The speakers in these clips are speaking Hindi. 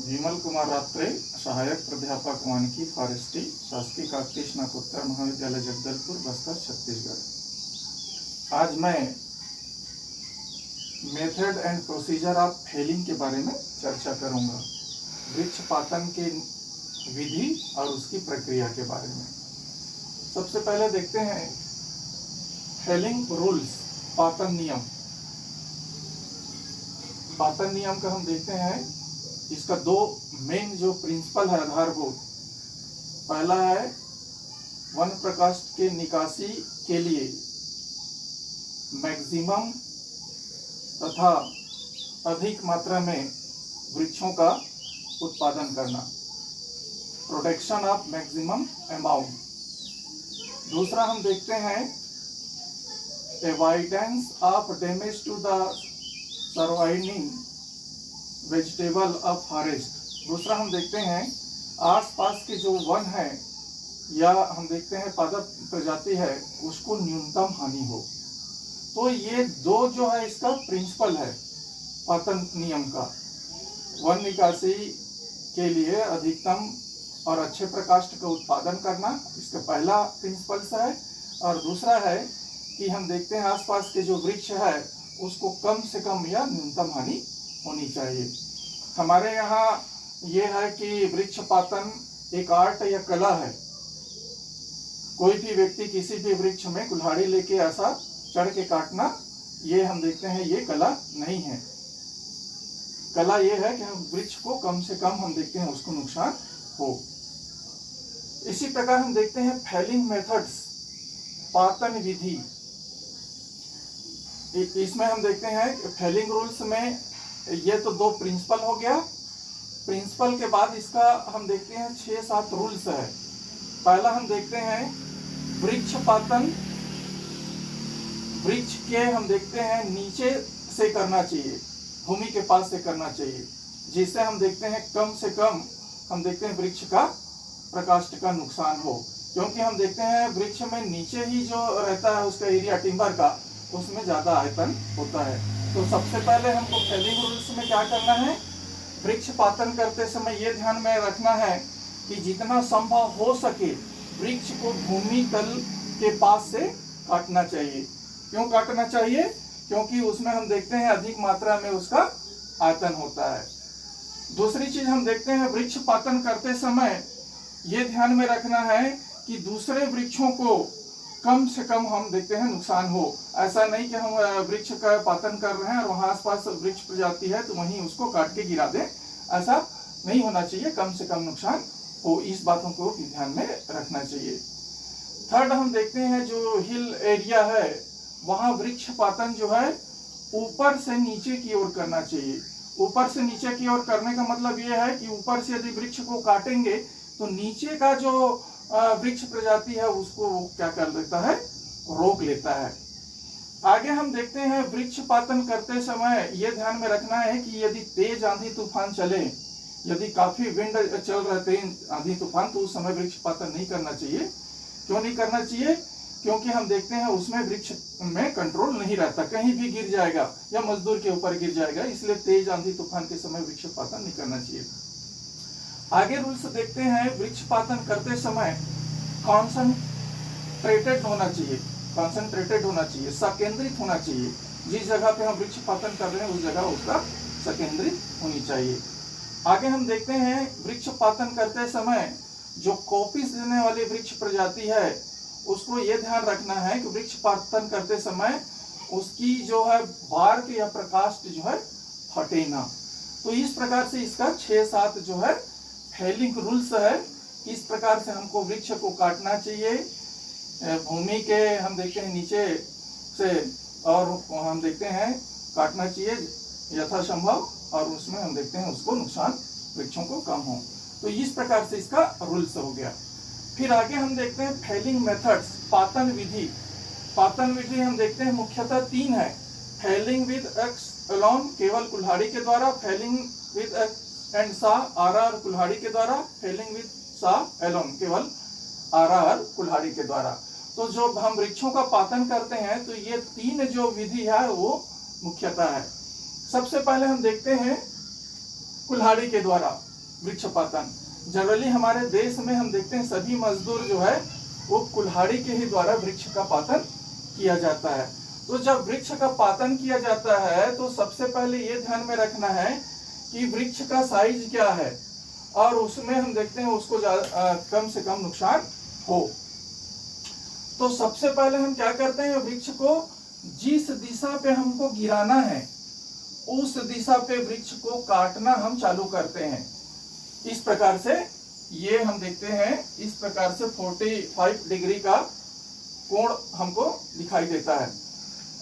विमल कुमार रात्रे, सहायक प्राध्यापक वानिकी फॉरेस्ट्री, शासकीय काकतीय स्नातकोत्तर महाविद्यालय जगदलपुर, बस्तर, छत्तीसगढ़। आज मैं method and procedure of Fehling के बारे में चर्चा करूंगा। वृक्षपातन के विधि और उसकी प्रक्रिया के बारे में। सबसे पहले देखते हैं फेलिंग रूल्स, पातन नियम। पातन नियम का हम देखते हैं, इसका दो मेन जो प्रिंसिपल है, आधारभूत। पहला है वन प्रकाष्ठ के निकासी के लिए मैक्सिमम तथा अधिक मात्रा में वृक्षों का उत्पादन करना, प्रोटेक्शन ऑफ मैक्सिमम अमाउंट। दूसरा हम देखते हैं avoidance of damage to the surrounding vegetable of forest. दूसरा हम देखते हैं आसपास के जो वन है या हम देखते हैं पादप प्रजाति है, उसको न्यूनतम हानि हो। तो ये दो जो है इसका प्रिंसिपल है पातन नियम का। वन निकासी के लिए अधिकतम और अच्छे प्रकाष्ठ का उत्पादन करना, इसका पहला प्रिंसिपल्स है। और दूसरा है कि हम देखते हैं आसपास के जो वृक्ष है उसको कम से कम या न्यूनतम हानि होनी चाहिए। हमारे यहाँ ये है कि वृक्षपातन एक आर्ट या कला है। कोई भी व्यक्ति किसी भी वृक्ष में कुल्हाड़ी लेके ऐसा चढ़ के काटना, ये हम देखते हैं ये कला नहीं है। कला ये है कि हम वृक्ष को कम से कम हम देखते हैं उसको नुकसान हो। इसी प्रकार हम देखते हैं फेलिंग मेथड्स, पातन विधि। इसमें हम देखते हैं फेलिंग रूल्स में ये तो दो प्रिंसिपल हो गया। प्रिंसिपल के बाद इसका हम देखते हैं 6-7 रूल्स है। पहला हम देखते हैं वृक्षपातन वृक्ष के हम देखते हैं नीचे से करना चाहिए, भूमि के पास से करना चाहिए, जिससे हम देखते हैं कम से कम हम देखते हैं वृक्ष का प्रकाष्ठ का नुकसान हो। क्योंकि हम देखते हैं वृक्ष में नीचे ही जो रहता है उसका एरिया टिम्बर का, उसमें ज्यादा आयतन होता है। तो सबसे पहले हमको फेलिंग रूल्स में क्या करना है, वृक्षपातन करते समय ये ध्यान में रखना है कि जितना संभव हो सके वृक्ष को भूमि तल के पास से काटना चाहिए। क्यों काटना चाहिए? क्योंकि उसमें हम देखते हैं अधिक मात्रा में उसका आयतन होता है। दूसरी चीज हम देखते हैं वृक्षपातन करते समय ये ध्यान में रखना है कि दूसरे वृक्षों को कम से कम हम देखते हैं नुकसान हो। ऐसा नहीं कि हम वृक्ष का पातन कर रहे हैं और वहां आसपास वृक्ष प्रजाति है तो वहीं उसको काट के गिरा दें, ऐसा नहीं होना चाहिए। कम से कम नुकसान हो, इस बातों को भी ध्यान में रखना चाहिए। थर्ड हम देखते हैं जो हिल एरिया है वहां वृक्षपातन जो है ऊपर से नीचे की ओर करना चाहिए। ऊपर से नीचे की ओर करने का मतलब ये है कि ऊपर से यदि वृक्ष को काटेंगे तो नीचे का जो वृक्ष प्रजाति है उसको क्या कर देता है, रोक लेता है। आगे हम देखते हैं वृक्षपातन करते समय यह ध्यान में रखना है कि यदि तेज आंधी तूफान चले, यदि काफी विंड चल रहे थे आंधी तूफान, तो उस समय वृक्षपातन नहीं करना चाहिए। क्यों नहीं करना चाहिए? क्योंकि हम देखते हैं उसमें वृक्ष में कंट्रोल नहीं रहता, कहीं भी गिर जाएगा या मजदूर के ऊपर गिर जाएगा, इसलिए तेज आंधी तूफान के समय वृक्षपातन नहीं करना चाहिए। आगे रूल्स देखते हैं वृक्षपातन करते समय कॉन्संट्रेटेड होना चाहिए, कॉन्संट्रेटेड होना चाहिए, सकेंद्रित होना चाहिए। जिस जगह पे हम वृक्षपातन कर रहे हैं उस जगह उसका सकेंद्रित होनी चाहिए। आगे हम देखते हैं वृक्षपातन करते समय जो कॉपीज देने वाली वृक्ष प्रजाति है उसको ये ध्यान रखना है कि वृक्षपातन करते समय उसकी जो है बार्क या प्रकाष्ठ जो है फटे ना। तो इस प्रकार से इसका 6-7 जो है फेलिंग रूल्स है। इस प्रकार से हमको वृक्ष को काटना चाहिए, भूमि के हम देखते हैं नीचे से, और हम देखते हैं काटना चाहिए यथासंभव, और उसमें हम देखते हैं उसको नुकसान वृक्षों को कम हो। तो इस प्रकार से इसका रूल्स हो गया। फिर आगे हम देखते हैं फेलिंग मेथड्स, पातन विधि। पातन विधि हम देखते हैं मुख्यतः 3 है। फेलिंग विद एक्स अलोन, केवल कुल्हाड़ी के द्वारा, फेलिंग विद एक्स एंड सा, आर कुल्हाड़ी के द्वारा, फेलिंग विद सा एलोन, केवल आर कुल्हाड़ी के द्वारा। तो जो हम वृक्षों का पातन करते हैं तो ये 3 जो विधि है वो मुख्यतः है। सबसे पहले हम देखते हैं कुल्हाड़ी के द्वारा। वृक्ष पातन। जनरली हमारे देश में हम देखते हैं सभी मजदूर जो है वो कुल्हाड़ी के ही द्वारा वृक्ष का पातन किया जाता है। तो जब वृक्ष का पातन किया जाता है तो सबसे पहले ये ध्यान में रखना है कि वृक्ष का साइज क्या है और उसमें हम देखते हैं उसको कम से कम नुकसान हो। तो सबसे पहले हम क्या करते हैं, वृक्ष को जिस दिशा पे हमको गिराना है उस दिशा पे वृक्ष को काटना हम चालू करते हैं। इस प्रकार से ये हम देखते हैं, इस प्रकार से 45 डिग्री का कोण हमको दिखाई देता है,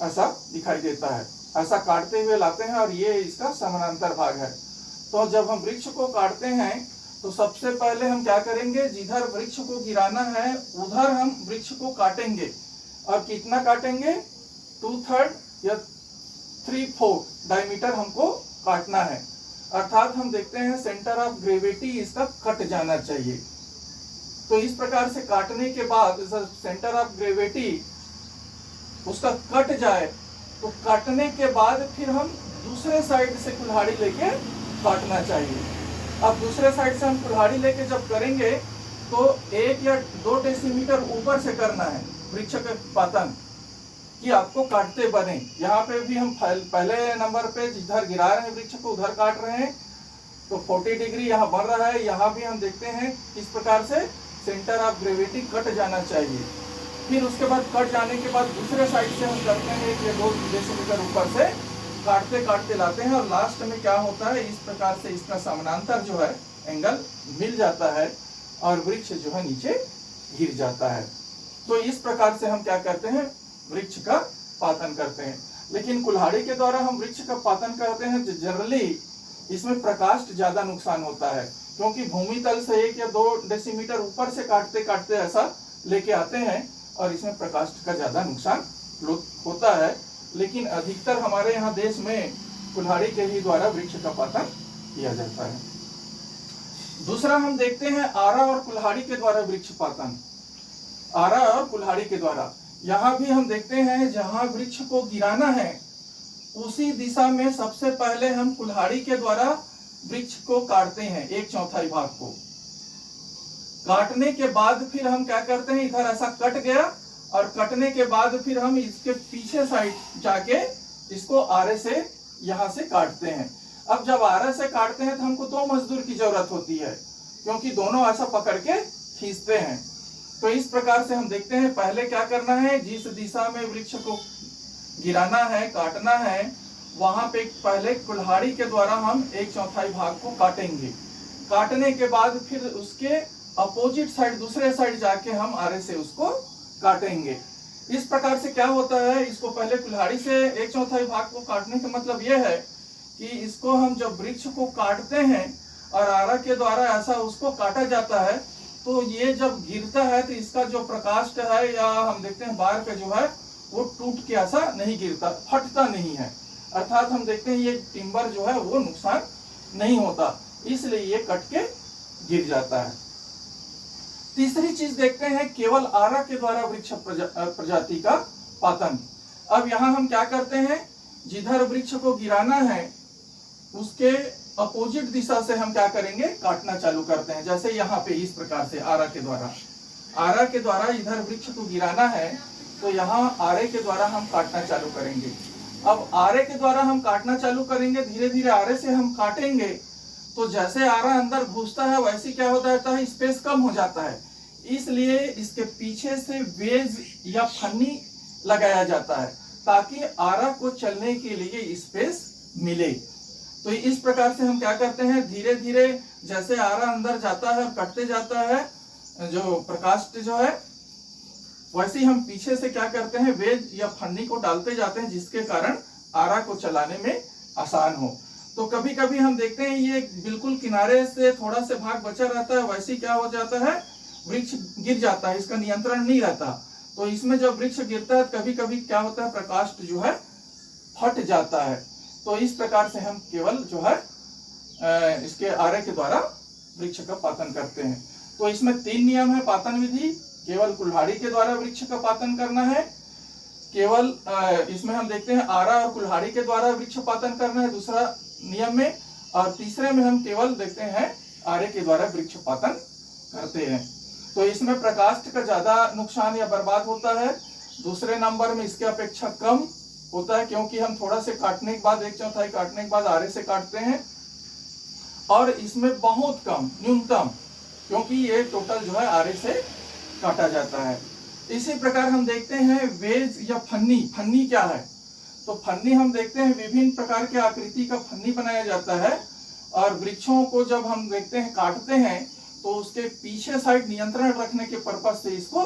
ऐसा दिखाई देता है, ऐसा काटते हुए लाते हैं और ये इसका समानांतर भाग है। तो जब हम वृक्ष को काटते हैं तो सबसे पहले हम क्या करेंगे, जिधर वृक्ष को गिराना है उधर हम वृक्ष को काटेंगे। और कितना काटेंगे, 2/3 या 3/4 डायमीटर हमको काटना है। अर्थात हम देखते हैं सेंटर ऑफ ग्रेविटी इसका कट जाना चाहिए। तो इस प्रकार से काटने के बाद सेंटर ऑफ ग्रेविटी उसका कट जाए तो काटने के बाद फिर हम दूसरे साइड से कुल्हाड़ी लेके काटना चाहिए। अब दूसरे साइड से हम कुल्हाड़ी लेके जब करेंगे तो 1 या 2 डेसीमीटर ऊपर से करना है वृक्ष के पातन कि आपको काटते बने। यहाँ पे भी हम पहले नंबर पे जिधर गिरा रहे हैं वृक्ष को उधर काट रहे हैं तो 40 डिग्री यहाँ बन रहा है। यहाँ भी हम देखते हैं इस प्रकार से सेंटर ऑफ ग्रेविटी कट जाना चाहिए। फिर उसके बाद कट जाने के बाद दूसरे साइड से हम करते हैं 1 या 2 डेसीमीटर ऊपर से काटते काटते लाते हैं और लास्ट में क्या होता है, इस प्रकार से इसका समानांतर जो है एंगल मिल जाता है और वृक्ष जो है नीचे गिर जाता है। तो इस प्रकार से हम क्या करते हैं, वृक्ष का पातन करते हैं। लेकिन कुल्हाड़ी के द्वारा हम वृक्ष का पातन करते हैं जनरली इसमें प्रकाश ज्यादा नुकसान होता है, क्योंकि भूमि तल से 1 या 2 डेसीमीटर ऊपर से काटते काटते ऐसा लेके आते हैं और इसमें प्रकाश का ज्यादा नुकसान होता है। लेकिन अधिकतर हमारे यहाँ देश में कुल्हाड़ी के ही द्वारा वृक्ष का पातन किया जाता है। दूसरा हम देखते हैं आरा और कुल्हाड़ी के द्वारा वृक्ष पातन। आरा और कुल्हाड़ी के द्वारा यहाँ भी हम देखते हैं जहां वृक्ष को गिराना है उसी दिशा में सबसे पहले हम कुल्हाड़ी के द्वारा वृक्ष को काटते हैं 1/4 भाग को। काटने के बाद फिर हम क्या करते हैं, इधर ऐसा कट गया और कटने के बाद फिर हम इसके पीछे साइड जाके इसको आरे से यहाँ से काटते हैं। अब जब आरे से काटते हैं तो हमको 2 मजदूर की जरूरत होती है, क्योंकि दोनों ऐसा पकड़ के खींचते हैं। तो इस प्रकार से हम देखते हैं पहले क्या करना है, जिस दिशा में वृक्ष को गिराना है काटना है वहां पे पहले कुल्हाड़ी के द्वारा हम 1/4 भाग को काटेंगे। काटने के बाद फिर उसके अपोजिट साइड दूसरे साइड जाके हम आरे से उसको काटेंगे। इस प्रकार से क्या होता है, इसको पहले कुल्हाड़ी से 1/4 भाग को काटने का मतलब यह है कि इसको हम जब वृक्ष को काटते हैं और आरा के द्वारा ऐसा उसको काटा जाता है तो ये जब गिरता है तो इसका जो प्रकाष्ठ है या हम देखते हैं बार का जो है वो टूट के ऐसा नहीं गिरता, फटता नहीं है। अर्थात हम देखते हैं ये टिम्बर जो है वो नुकसान नहीं होता, इसलिए ये कट के गिर जाता है। तीसरी चीज देखते हैं केवल आरा के द्वारा वृक्ष प्रजाति का पातन। अब यहाँ हम क्या करते हैं, जिधर वृक्ष को गिराना है उसके अपोजिट दिशा से हम क्या करेंगे, काटना चालू करते हैं। जैसे यहाँ पे इस प्रकार से आरा के द्वारा इधर वृक्ष को गिराना है तो यहाँ आरे के द्वारा हम काटना चालू करेंगे। अब आरे के द्वारा हम काटना चालू करेंगे, धीरे धीरे आरे से हम काटेंगे तो जैसे आरा अंदर घुसता है वैसे क्या होता है, स्पेस कम हो जाता है। इसलिए इसके पीछे से वेज या फन्नी लगाया जाता है ताकि आरा को चलने के लिए स्पेस मिले। तो इस प्रकार से हम क्या करते हैं, धीरे धीरे जैसे आरा अंदर जाता है और कटते जाता है जो प्रकाश जो है, वैसे ही हम पीछे से क्या करते हैं, वेज या फन्नी को डालते जाते हैं जिसके कारण आरा को चलाने में आसान हो। तो कभी कभी हम देखते हैं ये बिल्कुल किनारे से थोड़ा सा भाग बचा रहता है, वैसे क्या हो जाता है, वृक्ष गिर जाता है, इसका नियंत्रण नहीं रहता। तो इसमें जब वृक्ष गिरता है कभी कभी क्या होता है, प्रकाश जो है फट जाता है। तो इस प्रकार से हम केवल जो है इसके आरे के द्वारा वृक्ष का पातन करते हैं। तो इसमें 3 नियम है पातन विधि। केवल कुल्हाड़ी के द्वारा वृक्ष का पातन करना है, केवल इसमें हम देखते हैं आरा और कुल्हाड़ी के द्वारा वृक्ष पातन करना है दूसरा नियम में, और तीसरे में हम केवल देखते हैं आरे के द्वारा वृक्षपातन करते हैं। तो इसमें प्रकाष्ठ का ज्यादा नुकसान या बर्बाद होता है। दूसरे नंबर में इसके अपेक्षा कम होता है, क्योंकि हम थोड़ा से काटने के बाद, 1/4 काटने के बाद आरे से काटते हैं, और इसमें बहुत कम, न्यूनतम, क्योंकि ये टोटल जो है आरे से काटा जाता है। इसी प्रकार हम देखते हैं वेज या फन्नी। फन्नी क्या है? तो फन्नी हम देखते हैं विभिन्न प्रकार के आकृति का फन्नी बनाया जाता है, और वृक्षों को जब हम देखते हैं काटते हैं तो उसके पीछे साइड नियंत्रण रखने के पर्पज से इसको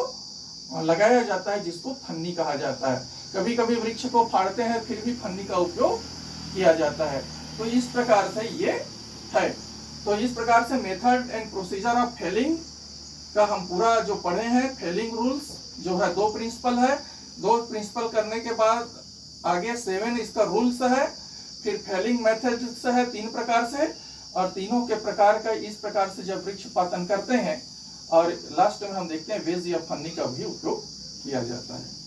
लगाया जाता है, जिसको फन्नी कहा जाता है। कभी कभी वृक्ष को फाड़ते हैं फिर भी फन्नी का उपयोग किया जाता है। तो इस प्रकार से ये है। तो इस प्रकार से method and procedure of Fehling का हम पूरा जो पढ़े हैं, फेलिंग रूल्स जो है 2 प्रिंसिपल है, 2 प्रिंसिपल करने के बाद आगे 7 इसका रूल्स है, फिर फेलिंग मेथड्स है 3 प्रकार से, और तीनों के प्रकार का इस प्रकार से जब वृक्षपातन करते हैं, और लास्ट में हम देखते हैं वेज या फन्नी का भी उपयोग किया जाता है।